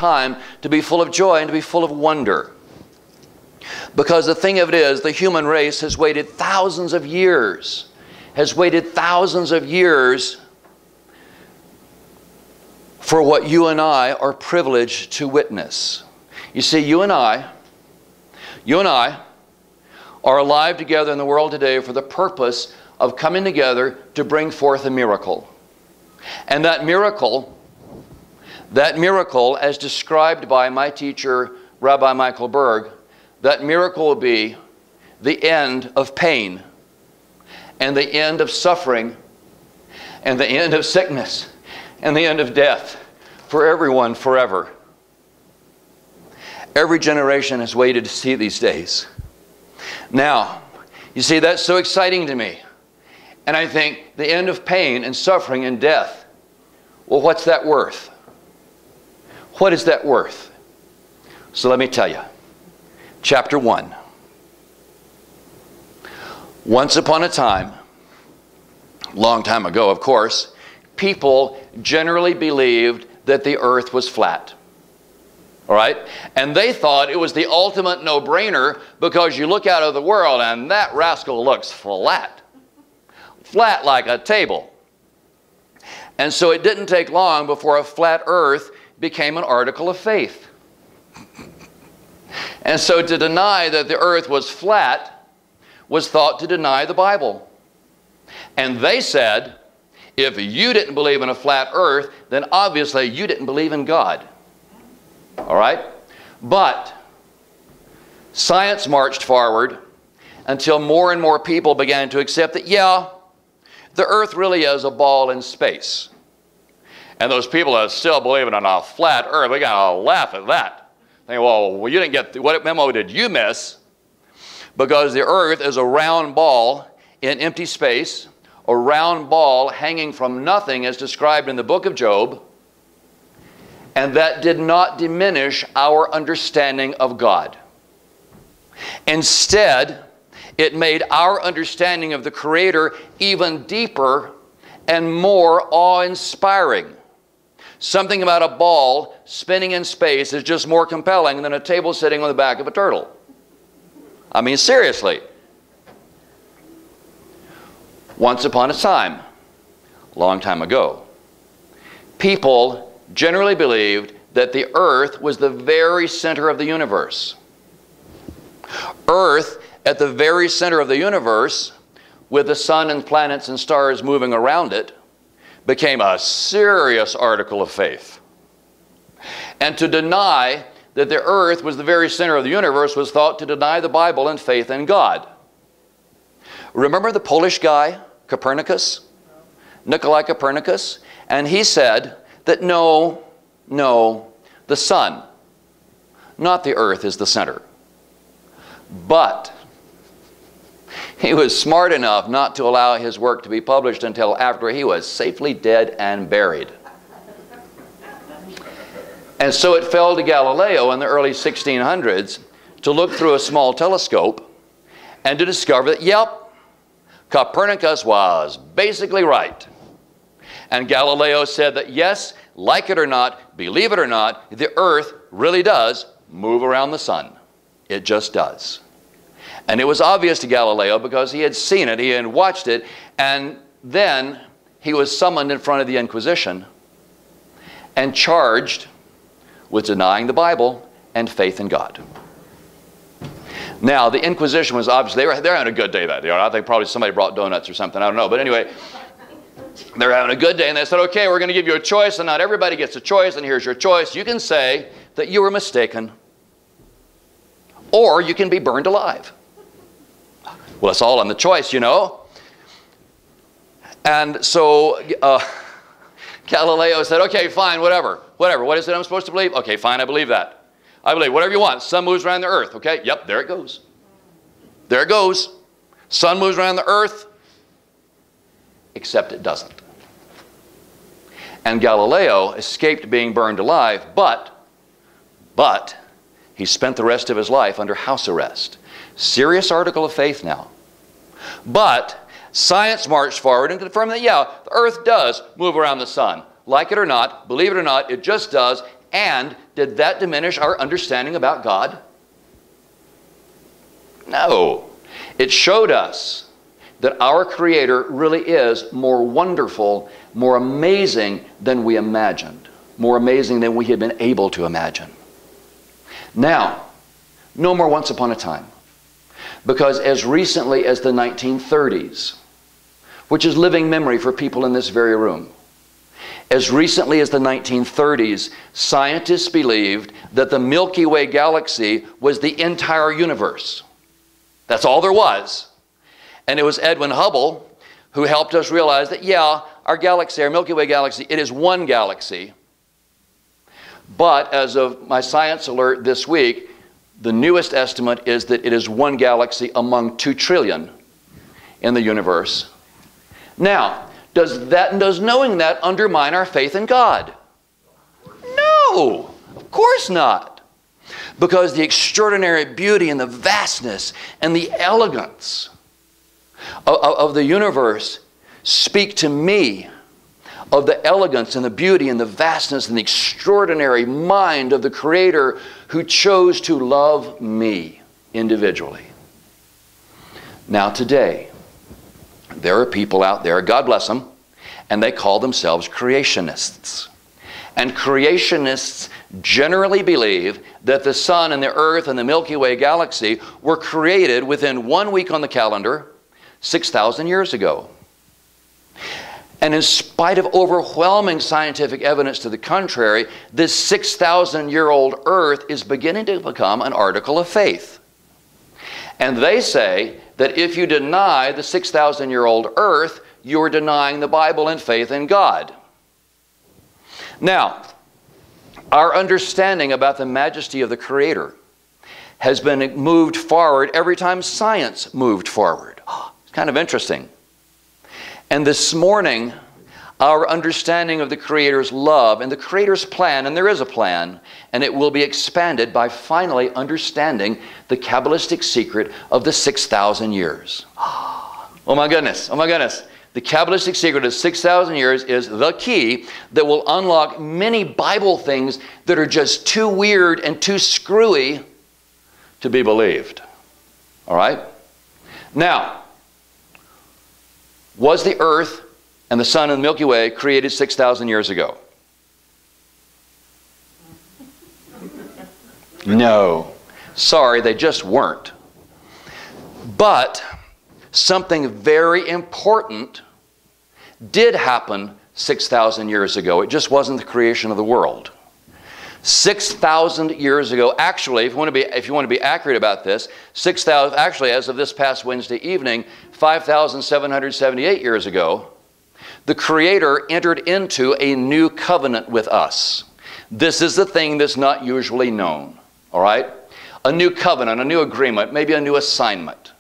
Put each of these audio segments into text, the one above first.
time to be full of joy and to be full of wonder. Because the thing of it is, the human race has waited thousands of years, for what you and I are privileged to witness. You see, you and I are alive together in the world today for the purpose of coming together to bring forth a miracle. And that miracle, as described by my teacher, Rabbi Michael Berg, that miracle will be the end of pain and the end of suffering and the end of sickness and the end of death for everyone forever. Every generation has waited to see these days. Now, you see, that's so exciting to me. And I think the end of pain and suffering and death, well, what's that worth? What is that worth? So let me tell you. Chapter 1. Once upon a time, long time ago, of course, people generally believed that the earth was flat. All right? And they thought it was the ultimate no-brainer because you look out of the world and that rascal looks flat. Flat like a table. And so it didn't take long before a flat earth became an article of faith. And so to deny that the earth was flat was thought to deny the Bible. And they said, if you didn't believe in a flat earth, then obviously you didn't believe in God. All right? But science marched forward until more and more people began to accept that, yeah, the earth really is a ball in space. And those people that still believe in a flat earth, we gotta laugh at that. Think, well, you didn't get, what memo did you miss? Because the earth is a round ball in empty space, a round ball hanging from nothing as described in the book of Job, and that did not diminish our understanding of God. Instead, it made our understanding of the Creator even deeper and more awe-inspiring. Something about a ball spinning in space is just more compelling than a table sitting on the back of a turtle. I mean, seriously. Once upon a time, a long time ago, people generally believed that the earth was the very center of the universe. Earth at the very center of the universe, with the sun and planets and stars moving around it, became a serious article of faith. And to deny that the earth was the very center of the universe was thought to deny the Bible and faith in God. Remember the Polish guy, Copernicus? Nikolai Copernicus? And he said that no, the sun, not the earth, is the center. But he was smart enough not to allow his work to be published until after he was safely dead and buried. And so it fell to Galileo in the early 1600s to look through a small telescope and to discover that, yep, Copernicus was basically right. And Galileo said that, yes, like it or not, believe it or not, the earth really does move around the sun. It just does. And it was obvious to Galileo because he had seen it, he had watched it, and then he was summoned in front of the Inquisition and charged with denying the Bible and faith in God. Now, the Inquisition was obviously, they're having a good day that day. I think probably somebody brought donuts or something, I don't know. But anyway, they're having a good day, and they said, okay, we're going to give you a choice, and not everybody gets a choice, and here's your choice. You can say that you were mistaken, or you can be burned alive. Well, it's all on the choice, you know. And so Galileo said, okay, fine, whatever. What is it I'm supposed to believe? Okay, fine, I believe that. I believe whatever you want. Sun moves around the earth, okay? Yep, there it goes. There it goes. Sun moves around the earth, except it doesn't. And Galileo escaped being burned alive, but he spent the rest of his life under house arrest. Serious article of faith now. But science marched forward and confirmed that, yeah, the earth does move around the sun. Like it or not, believe it or not, it just does. And did that diminish our understanding about God? No. It showed us that our Creator really is more wonderful, more amazing than we imagined, more amazing than we had been able to imagine. Now, no more once upon a time, because as recently as the 1930s, which is living memory for people in this very room, as recently as the 1930s, scientists believed that the Milky Way galaxy was the entire universe. That's all there was. And it was Edwin Hubble who helped us realize that, yeah, our galaxy, our Milky Way galaxy, it is one galaxy. But as of my science alert this week, the newest estimate is that it is one galaxy among 2 trillion in the universe. Now, does knowing that undermine our faith in God? No, of course not. Because the extraordinary beauty and the vastness and the elegance of the universe speak to me of the elegance and the beauty and the vastness and the extraordinary mind of the Creator who chose to love me individually. Now today, there are people out there, God bless them, and they call themselves creationists. And creationists generally believe that the sun and the earth and the Milky Way galaxy were created within 1 week on the calendar 6,000 years ago. And in spite of overwhelming scientific evidence to the contrary, this 6,000-year-old earth is beginning to become an article of faith. And they say that if you deny the 6,000-year-old earth, you are denying the Bible and faith in God. Now, our understanding about the majesty of the Creator has been moved forward every time science moved forward. It's kind of interesting. And this morning, our understanding of the Creator's love and the Creator's plan, and there is a plan, and it will be expanded by finally understanding the Kabbalistic secret of the 6,000 years. Oh my goodness, oh my goodness. The Kabbalistic secret of 6,000 years is the key that will unlock many Bible things that are just too weird and too screwy to be believed. All right? Now, was the earth and the sun and the Milky Way created 6,000 years ago? No. Sorry, they just weren't. But something very important did happen 6,000 years ago. It just wasn't the creation of the world. 6,000 years ago, actually, if you want to be accurate about this, 6,000, actually, as of this past Wednesday evening, 5,778 years ago, the Creator entered into a new covenant with us. This is the thing that's not usually known, all right? A new covenant, a new agreement, maybe a new assignment.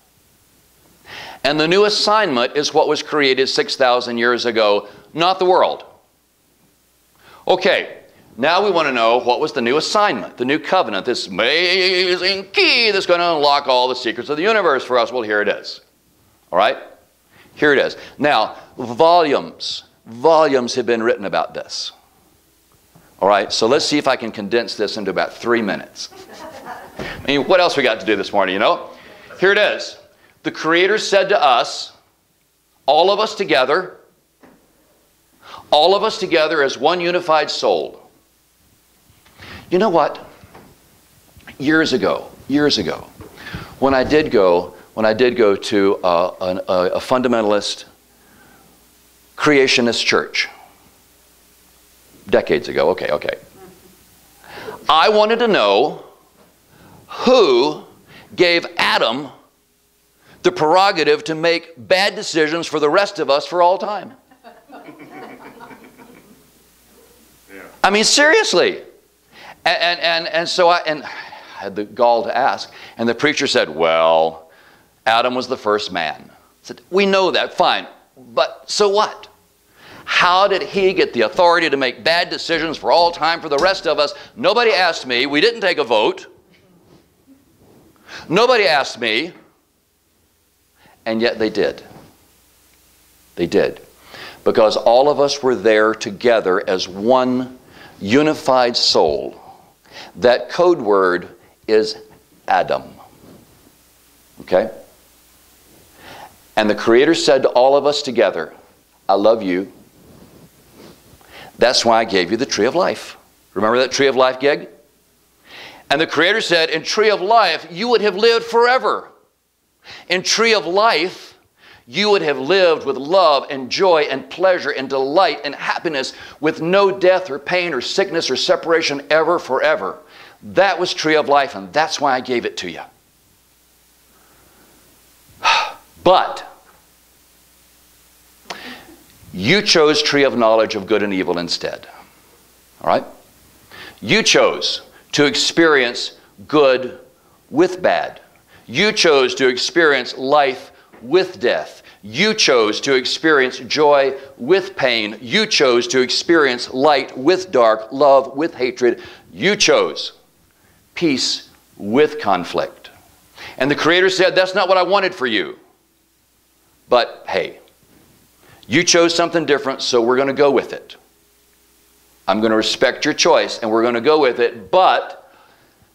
And the new assignment is what was created 6,000 years ago, not the world. Okay, now we want to know what was the new assignment, the new covenant, this amazing key that's going to unlock all the secrets of the universe for us. Well, here it is. All right? Here it is. Now, volumes have been written about this. All right, so let's see if I can condense this into about 3 minutes. I mean, what else we got to do this morning, you know? Here it is. The Creator said to us, all of us together as one unified soul. You know what? Years ago, when I did go to a fundamentalist creationist church, decades ago, okay. I wanted to know who gave Adam the prerogative to make bad decisions for the rest of us for all time. I mean, seriously. And so I had the gall to ask, and the preacher said, well, Adam was the first man. I said, we know that, fine, but so what? How did he get the authority to make bad decisions for all time for the rest of us? Nobody asked me. We didn't take a vote. Nobody asked me. And yet they did. They did. Because all of us were there together as one unified soul. That code word is Adam. Okay? And the Creator said to all of us together, I love you. That's why I gave you the tree of life. Remember that tree of life gig? And the Creator said, in tree of life, you would have lived forever. In tree of life, you would have lived with love and joy and pleasure and delight and happiness with no death or pain or sickness or separation ever, forever. That was tree of life, and that's why I gave it to you. But you chose tree of knowledge of good and evil instead. All right? You chose to experience good with bad. You chose to experience life with death. You chose to experience joy with pain. You chose to experience light with dark, love with hatred. You chose peace with conflict. And the Creator said, that's not what I wanted for you. But hey, you chose something different, so we're going to go with it. I'm going to respect your choice, and we're going to go with it, but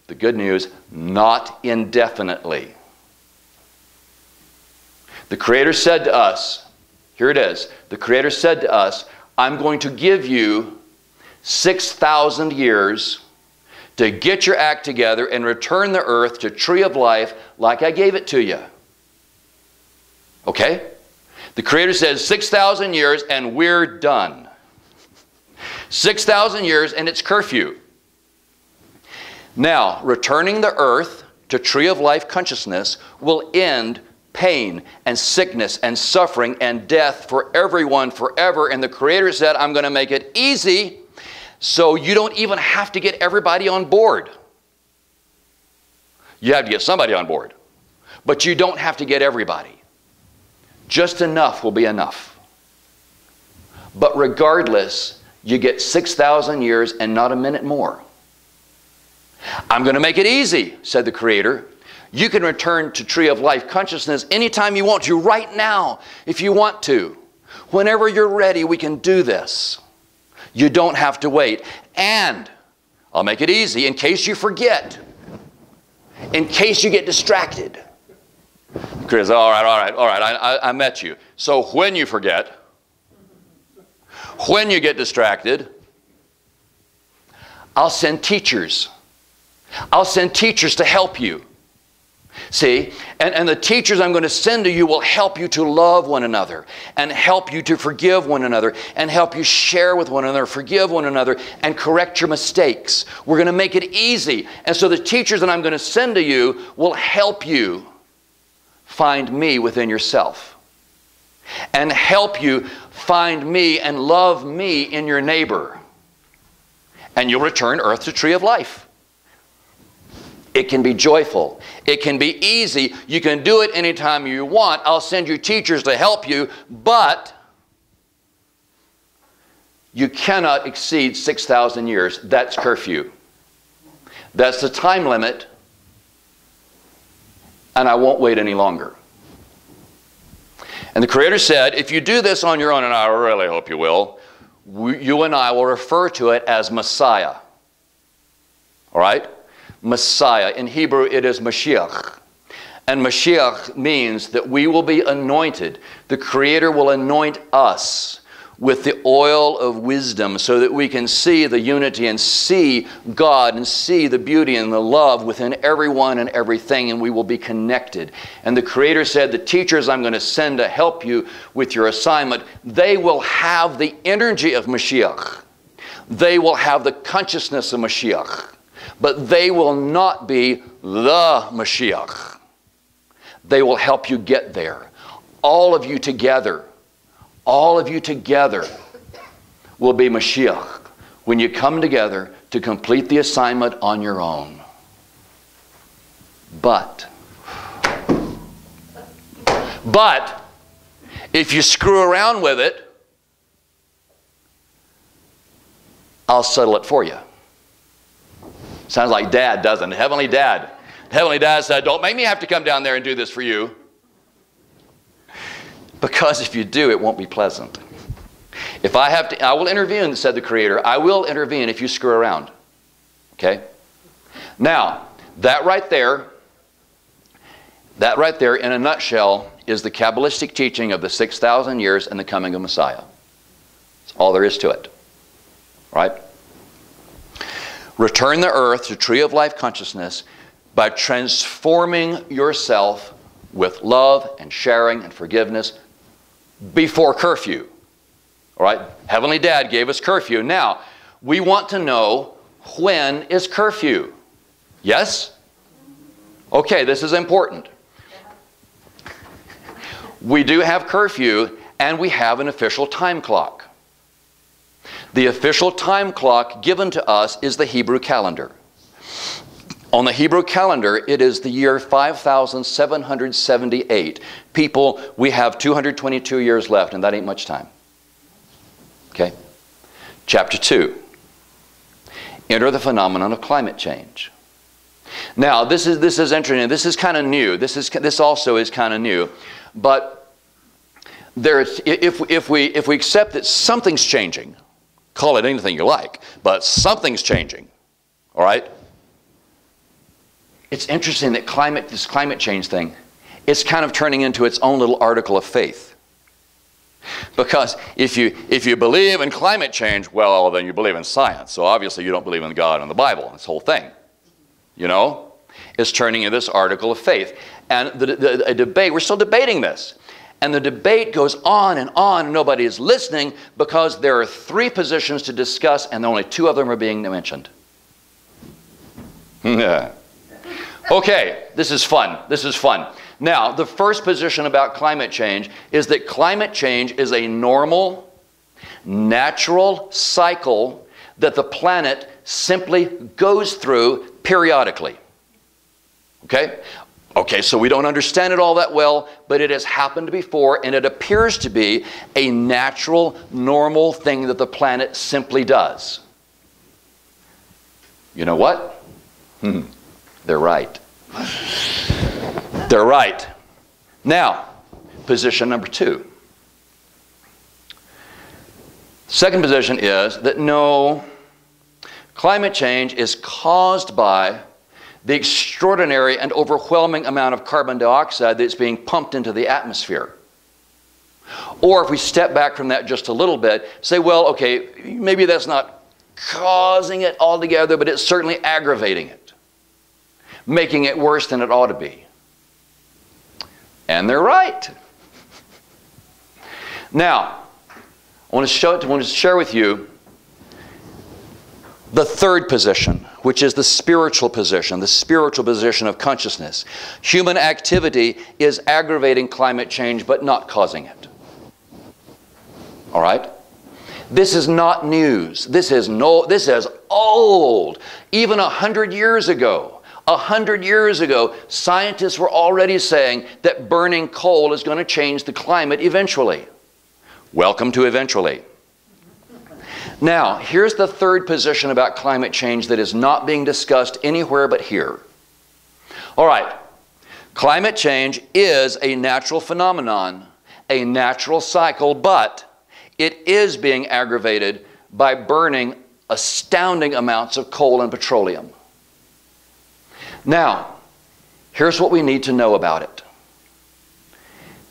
the good news, not indefinitely. The Creator said to us, here it is, the Creator said to us, I'm going to give you 6,000 years to get your act together and return the earth to tree of life like I gave it to you. Okay? The Creator says 6,000 years and we're done. 6,000 years and it's curfew. Now, returning the earth to tree of life consciousness will end pain and sickness and suffering and death for everyone forever. And the Creator said, I'm going to make it easy so you don't even have to get everybody on board. You have to get somebody on board, but you don't have to get everybody. Just enough will be enough. But regardless, you get 6,000 years and not a minute more. I'm going to make it easy, said the Creator. You can return to tree of life consciousness anytime you want to, right now, if you want to. Whenever you're ready, we can do this. You don't have to wait. And I'll make it easy in case you forget, in case you get distracted. Chris, all right, I met you. So when you forget, when you get distracted, I'll send teachers. I'll send teachers to help you. See, and the teachers I'm going to send to you will help you to love one another and help you to forgive one another and help you share with one another, forgive one another, and correct your mistakes. We're going to make it easy. And so the teachers that I'm going to send to you will help you find me within yourself and help you find me and love me in your neighbor. And you'll return earth to tree of life. It can be joyful. It can be easy. You can do it anytime you want. I'll send you teachers to help you, but you cannot exceed 6,000 years. That's curfew. That's the time limit, and I won't wait any longer. And the Creator said, if you do this on your own, and I really hope you will, you and I will refer to it as Messiah. All right? Messiah. In Hebrew, it is Mashiach. And Mashiach means that we will be anointed. The Creator will anoint us with the oil of wisdom so that we can see the unity and see God and see the beauty and the love within everyone and everything, and we will be connected. And the Creator said, the teachers I'm going to send to help you with your assignment, they will have the energy of Mashiach. They will have the consciousness of Mashiach. But they will not be the Mashiach. They will help you get there. All of you together will be Mashiach when you come together to complete the assignment on your own. But if you screw around with it, I'll settle it for you. Sounds like Dad, doesn't it? Heavenly Dad. Heavenly Dad said, don't make me have to come down there and do this for you. Because if you do, it won't be pleasant. If I have to, I will intervene, said the Creator. I will intervene if you screw around. Okay? Now, that right there in a nutshell is the Kabbalistic teaching of the 6,000 years and the coming of Messiah. That's all there is to it. Right? Return the earth to tree of life consciousness by transforming yourself with love and sharing and forgiveness before curfew. All right? Heavenly Dad gave us curfew. Now, we want to know, when is curfew? Yes? Okay, this is important. We do have curfew, and we have an official time clock. The official time clock given to us is the Hebrew calendar. On the Hebrew calendar, it is the year 5778. People, we have 222 years left, and that ain't much time. Okay? Chapter 2. Enter the phenomenon of climate change. Now, this is interesting. This is kind of new. This also is kind of new. But if we accept that something's changing, call it anything you like, but something's changing, all right? It's interesting that this climate change thing, it's kind of turning into its own little article of faith. Because if you believe in climate change, well, then you believe in science. So obviously you don't believe in God and the Bible, this whole thing. You know? It's turning into this article of faith. And a debate, we're still debating this. And the debate goes on, and nobody is listening because there are 3 positions to discuss, and only 2 of them are being mentioned. Yeah. Okay, this is fun. This is fun. Now, the first position about climate change is that climate change is a normal, natural cycle that the planet simply goes through periodically. Okay? Okay, so we don't understand it all that well, but it has happened before, and it appears to be a natural, normal thing that the planet simply does. You know what? They're right. They're right. Now, position number 2. Second position is that no, climate change is caused by the extraordinary and overwhelming amount of carbon dioxide that's being pumped into the atmosphere. Or if we step back from that just a little bit, say, well, okay, maybe that's not causing it altogether, but it's certainly aggravating it, making it worse than it ought to be. And they're right. Now, I want to share with you the third position, which is the spiritual position of consciousness. Human activity is aggravating climate change, but not causing it. All right? This is not news. This is old. Even 100 years ago. 100 years ago, scientists were already saying that burning coal is going to change the climate eventually. Welcome to eventually. Now, here's the third position about climate change that is not being discussed anywhere but here. All right, climate change is a natural phenomenon, a natural cycle, but it is being aggravated by burning astounding amounts of coal and petroleum. Now, here's what we need to know about it.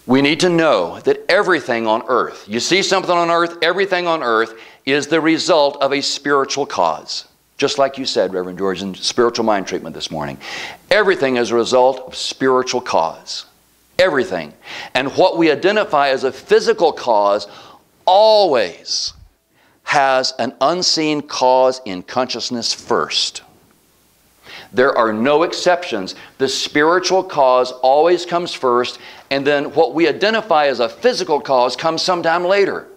We need to know that everything on earth, you see something on earth, everything on earth is the result of a spiritual cause. Just like you said, Reverend George, in spiritual mind treatment this morning. Everything is a result of spiritual cause. Everything. And what we identify as a physical cause always has an unseen cause in consciousness first. There are no exceptions. The spiritual cause always comes first, and then what we identify as a physical cause comes sometime later.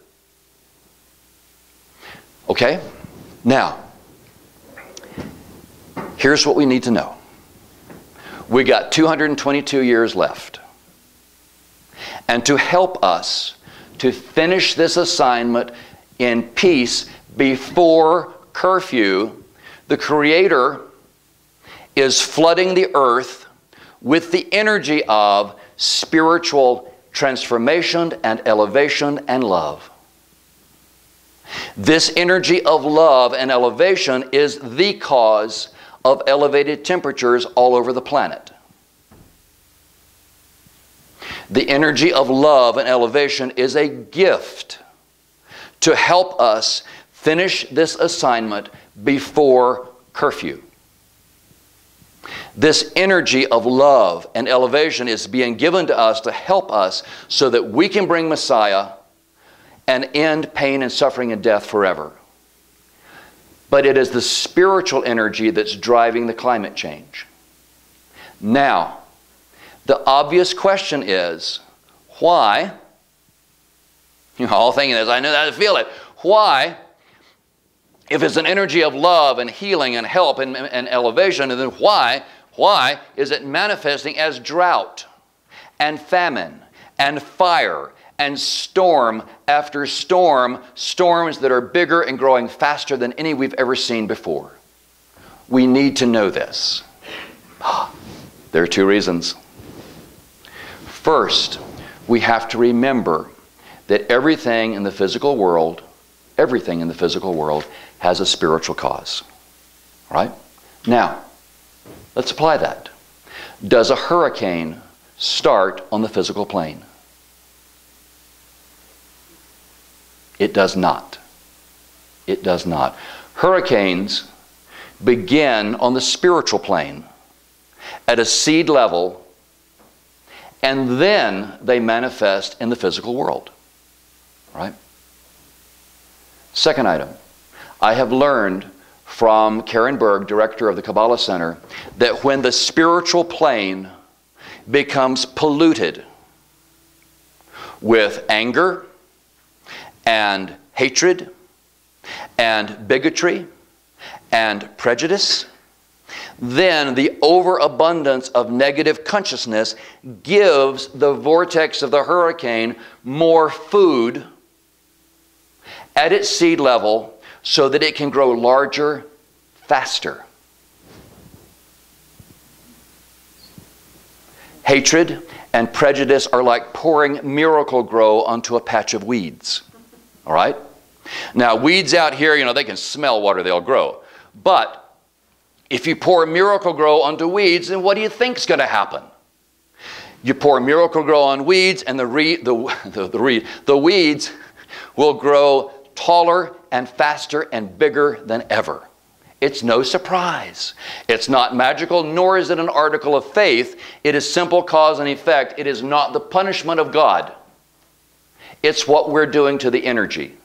Okay? Now, here's what we need to know. We got 222 years left. And to help us to finish this assignment in peace before curfew, the Creator is flooding the earth with the energy of spiritual transformation and elevation and love. This energy of love and elevation is the cause of elevated temperatures all over the planet. The energy of love and elevation is a gift to help us finish this assignment before curfew. This energy of love and elevation is being given to us to help us so that we can bring Messiah and end pain and suffering and death forever. But it is the spiritual energy that's driving the climate change. Now, the obvious question is, why? You're all thinking this, I know that, I feel it. Why, if it's an energy of love and healing and help and elevation, and then why is it manifesting as drought and famine and fire and storm after storm, storms that are bigger and growing faster than any we've ever seen before? We need to know this. There are two reasons. First, we have to remember that everything in the physical world has a spiritual cause. Right? Now, let's apply that. Does a hurricane start on the physical plane? It does not. It does not. Hurricanes begin on the spiritual plane at a seed level, and then they manifest in the physical world. Right? Second item. I have learned from Karen Berg, director of the Kabbalah Center, that when the spiritual plane becomes polluted with anger and hatred and bigotry and prejudice, then the overabundance of negative consciousness gives the vortex of the hurricane more food at its seed level so that it can grow larger faster. Hatred and prejudice are like pouring Miracle-Gro onto a patch of weeds. All right? Now, weeds out here, they can smell water, they'll grow. But if you pour Miracle-Gro onto weeds, then what do you think is going to happen? You pour Miracle-Gro on weeds, and the weeds will grow taller and faster and bigger than ever. It's no surprise. It's not magical, nor is it an article of faith. It is simple cause and effect. It is not the punishment of God. It's what we're doing to the energy.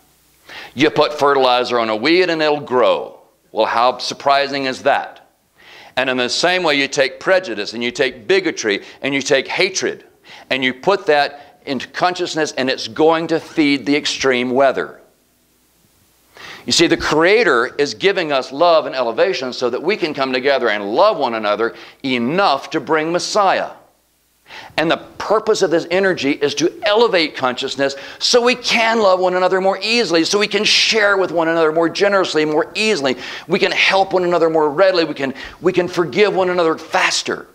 You put fertilizer on a weed and it'll grow. Well, how surprising is that? And in the same way, you take prejudice and you take bigotry and you take hatred and you put that into consciousness, and it's going to feed the extreme weather. You see, the Creator is giving us love and elevation so that we can come together and love one another enough to bring Messiah. And the purpose of this energy is to elevate consciousness so we can love one another more easily, so we can share with one another more generously, more easily. We can help one another more readily. We can forgive one another faster.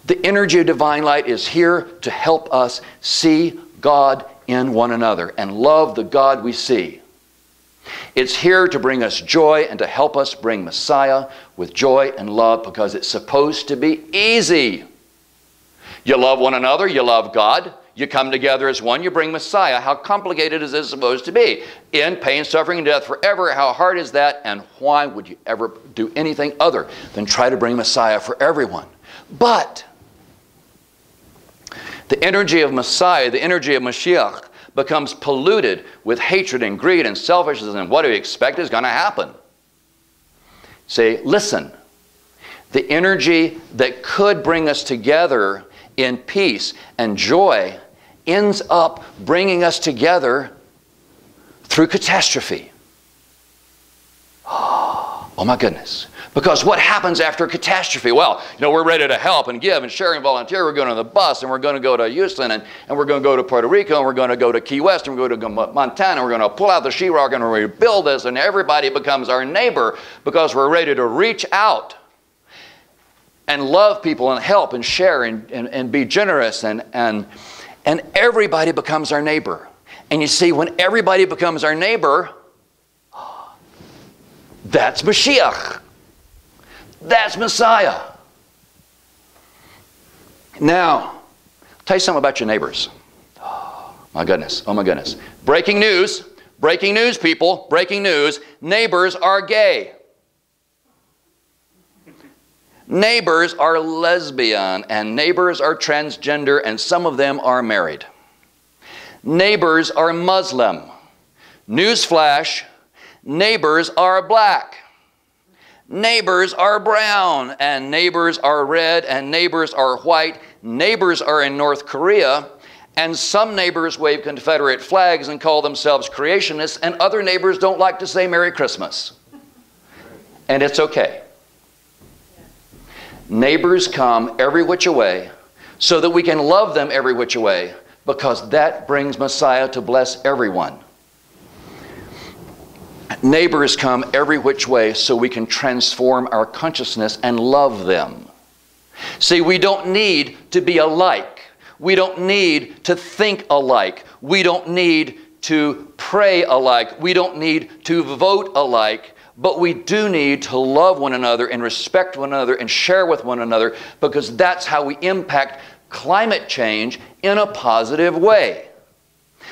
The energy of divine light is here to help us see God in one another and love the God we see. It's here to bring us joy and to help us bring Messiah with joy and love, because it's supposed to be easy. You love one another, you love God, you come together as one, you bring Messiah. How complicated is this supposed to be? In pain, suffering, and death forever. How hard is that? And why would you ever do anything other than try to bring Messiah for everyone? But the energy of Messiah, the energy of Mashiach, becomes polluted with hatred and greed and selfishness, and what do you expect is going to happen? Say, listen, the energy that could bring us together in peace and joy ends up bringing us together through catastrophe. Oh my goodness. Because what happens after catastrophe? Well, we're ready to help and give and share and volunteer. We're going on the bus, and we're going to go to Houston, and we're going to go to Puerto Rico, and we're going to go to Key West, and we're going to go to Montana, and we're going to pull out the sheetrock and rebuild this, and everybody becomes our neighbor because we're ready to reach out and love people and help and share and be generous, and everybody becomes our neighbor. And you see, when everybody becomes our neighbor, that's Mashiach. That's Messiah. Now, I'll tell you something about your neighbors. Oh my goodness. Oh my goodness. Breaking news. Breaking news, people. Breaking news. Neighbors are gay. Neighbors are lesbian, and neighbors are transgender, and some of them are married. Neighbors are Muslim. Newsflash, neighbors are black. Neighbors are brown, and neighbors are red, and neighbors are white. Neighbors are in North Korea, and some neighbors wave Confederate flags and call themselves creationists, and other neighbors don't like to say Merry Christmas. And it's okay. Neighbors come every which way so that we can love them every which way, because that brings Messiah to bless everyone. Neighbors come every which way so we can transform our consciousness and love them. See, we don't need to be alike. We don't need to think alike. We don't need to pray alike. We don't need to vote alike. But we do need to love one another and respect one another and share with one another, because that's how we impact climate change in a positive way.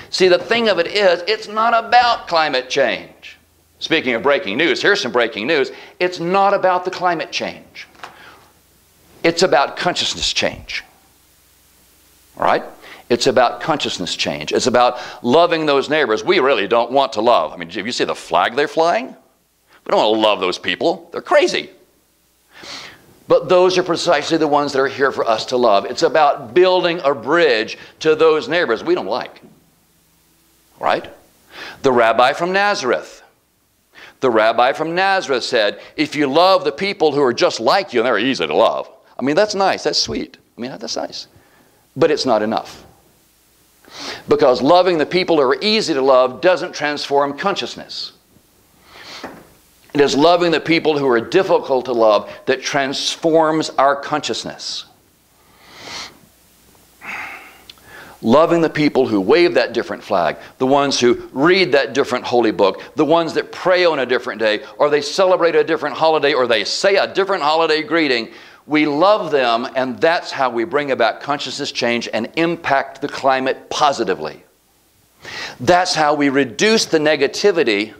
See, the thing of it is, it's not about climate change. Speaking of breaking news, here's some breaking news. It's not about the climate change. It's about consciousness change. All right? It's about consciousness change. It's about loving those neighbors we really don't want to love. I mean, if you see the flag they're flying, we don't want to love those people. They're crazy. But those are precisely the ones that are here for us to love. It's about building a bridge to those neighbors we don't like. Right? The rabbi from Nazareth. The rabbi from Nazareth said, if you love the people who are just like you, and they're easy to love. I mean, that's nice. That's sweet. I mean, that's nice. But it's not enough. Because loving the people who are easy to love doesn't transform consciousness. It is loving the people who are difficult to love that transforms our consciousness. Loving the people who wave that different flag, the ones who read that different holy book, the ones that pray on a different day, or they celebrate a different holiday, or they say a different holiday greeting. We love them, and that's how we bring about consciousness change and impact the climate positively. That's how we reduce the negativity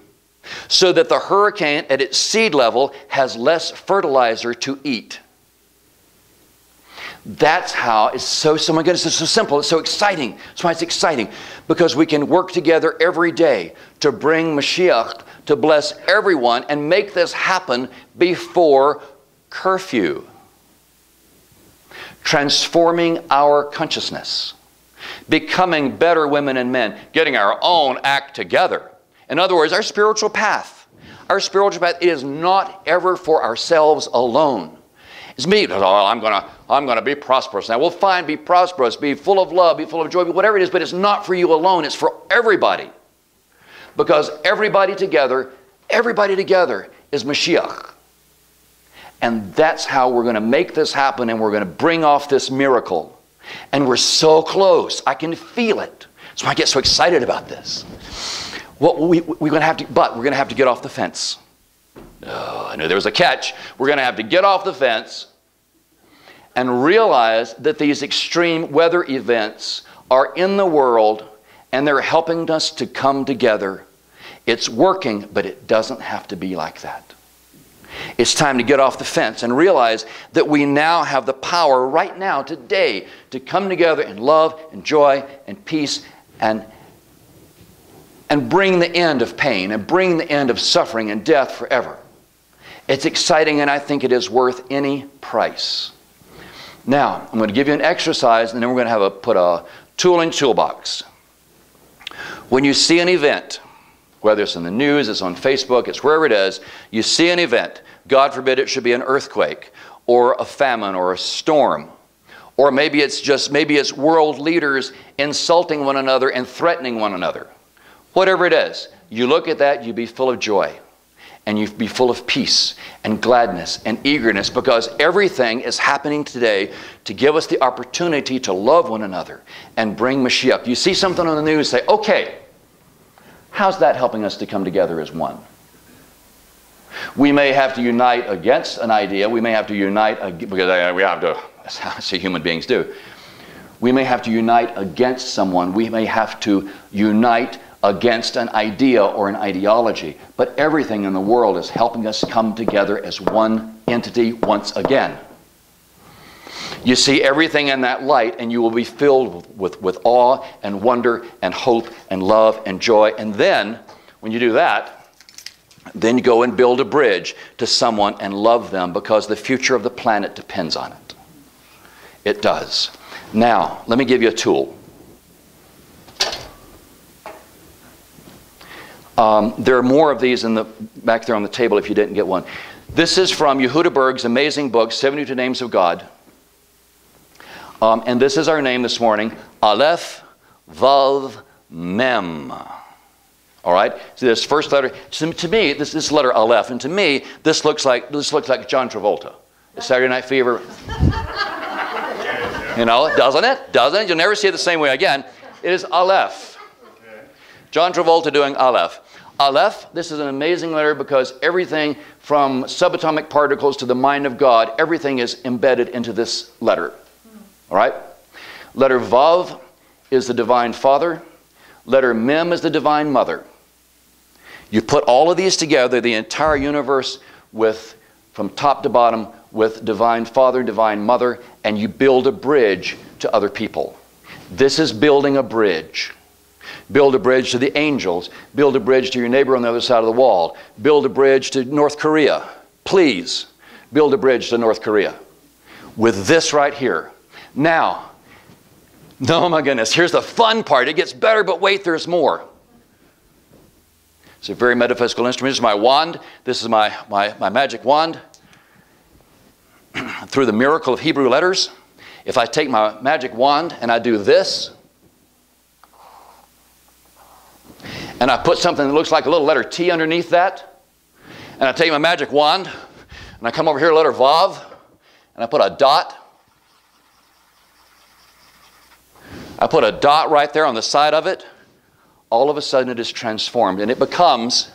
so that the hurricane at its seed level has less fertilizer to eat. That's how it's so my goodness, it's so simple, it's so exciting. That's why it's exciting, because we can work together every day to bring Mashiach to bless everyone and make this happen before curfew. Transforming our consciousness, becoming better women and men, getting our own act together. In other words, our spiritual path is not ever for ourselves alone. It's me. Oh, I'm going to be prosperous. Now, we'll fine, be prosperous, be full of love, be full of joy, whatever it is, but it's not for you alone. It's for everybody. Because everybody together is Mashiach. And that's how we're going to make this happen, and we're going to bring off this miracle. And we're so close. I can feel it. That's why I get so excited about this. What we're going to have to get off the fence. Oh, I knew there was a catch. We're going to have to get off the fence and realize that these extreme weather events are in the world, and they're helping us to come together. It's working, but it doesn't have to be like that. It's time to get off the fence and realize that we now have the power right now, today, to come together in love and joy and peace and bring the end of pain and bring the end of suffering and death forever. It's exciting, and I think it is worth any price. Now, I'm going to give you an exercise, and then we're going to put a tool in toolbox. When you see an event, whether it's in the news, it's on Facebook, it's wherever it is, you see an event. God forbid it should be an earthquake or a famine or a storm. Or maybe it's world leaders insulting one another and threatening one another. Whatever it is, you look at that, you be full of joy. And you be full of peace and gladness and eagerness, because everything is happening today to give us the opportunity to love one another and bring Mashiach. You see something on the news, say, okay, How's that helping us to come together as one? We may have to unite against an idea. We may have to unite, because we have to, that's how I see human beings do. We may have to unite against someone. We may have to unite against an idea or an ideology. But everything in the world is helping us come together as one entity once again. You see everything in that light, and you will be filled with awe and wonder and hope and love and joy. And then, when you do that, then you go and build a bridge to someone and love them, because the future of the planet depends on it. It does. Now, let me give you a tool. There are more of these back there on the table if you didn't get one. This is from Yehuda Berg's amazing book, 72 Names of God. And this is our name this morning, Aleph, Vav, Mem. All right? See this first letter. To me, this letter Aleph, and to me, this looks like John Travolta. Saturday Night Fever. You know, doesn't it? Doesn't it? You'll never see it the same way again. It is Aleph. John Travolta doing Aleph. Aleph, this is an amazing letter because everything from subatomic particles to the mind of God, everything is embedded into this letter. All right? Letter Vav is the Divine Father. Letter Mem is the Divine Mother. You put all of these together, the entire universe from top to bottom, with Divine Father, Divine Mother, and you build a bridge to other people. This is building a bridge. Build a bridge to the angels. Build a bridge to your neighbor on the other side of the wall. Build a bridge to North Korea. Please, build a bridge to North Korea. With this right here. Now, oh my goodness, here's the fun part. It gets better, but wait, there's more. It's a very metaphysical instrument. This is my wand. This is my magic wand. Through the miracle of Hebrew letters, if I take my magic wand and I do this, and I put something that looks like a little letter T underneath that, and I take my magic wand, and I come over here to letter Vav, and I put a dot. I put a dot right there on the side of it. All of a sudden it is transformed, and it becomes